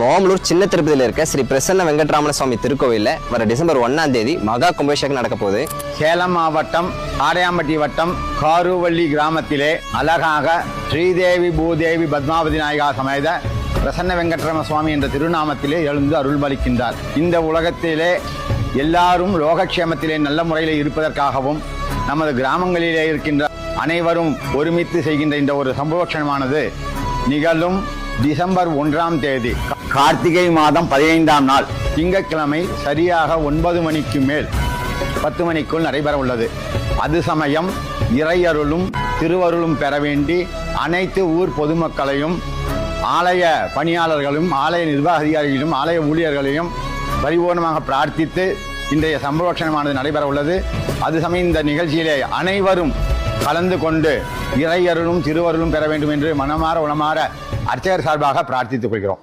ஓமலூர் சின்ன திருப்பதியில் இருக்க ஸ்ரீ பிரசன்ன வெங்கட்ராமன சுவாமி திருக்கோவிலில் வர டிசம்பர் 1ஆம் தேதி மகா கும்பாபிஷேகம் நடக்க போகுது. சேலம் மாவட்டம் ஆடையாம்பட்டி வட்டம் காருவள்ளி கிராமத்திலே அழகாக ஸ்ரீதேவி பூதேவி பத்மாவதி நாயகா சமேத பிரசன்ன வெங்கட்ராம சுவாமி என்ற திருநாமத்திலே எழுந்து அருள்பாலிக்கின்றார். இந்த உலகத்திலே எல்லாரும் லோகக்ஷேமத்திலே நல்ல முறையில் இருப்பதற்காகவும் நமது கிராமங்களிலே இருக்கின்ற அனைவரும் ஒருமித்து செய்கின்ற இந்த ஒரு சம்பவமானது நிகழும் டிசம்பர் 1ஆம் தேதி கார்த்திகை மாதம் 15ஆம் நாள் திங்கட்கிழமை சரியாக 9 மணிக்கு மேல் 10 மணிக்குள் நடைபெற உள்ளது. அது சமயம் இறையருளும் திருவருளும் பெற வேண்டி அனைத்து ஊர் பொதுமக்களையும் ஆலய பணியாளர்களும் ஆலய நிர்வாக அதிகாரிகளும் ஆலய ஊழியர்களையும் பரிபூர்ணமாக பிரார்த்தித்து இன்றைய சம்பவமானது நடைபெற உள்ளது. அது சமயம் இந்த நிகழ்ச்சியிலே அனைவரும் கலந்து கொண்டு இறையருளும் திருவருளும் பெற வேண்டும் என்று மனமாற உளமாற அர்ச்சகர் சார்பாக பிரார்த்தித்துக் கொள்கிறோம்.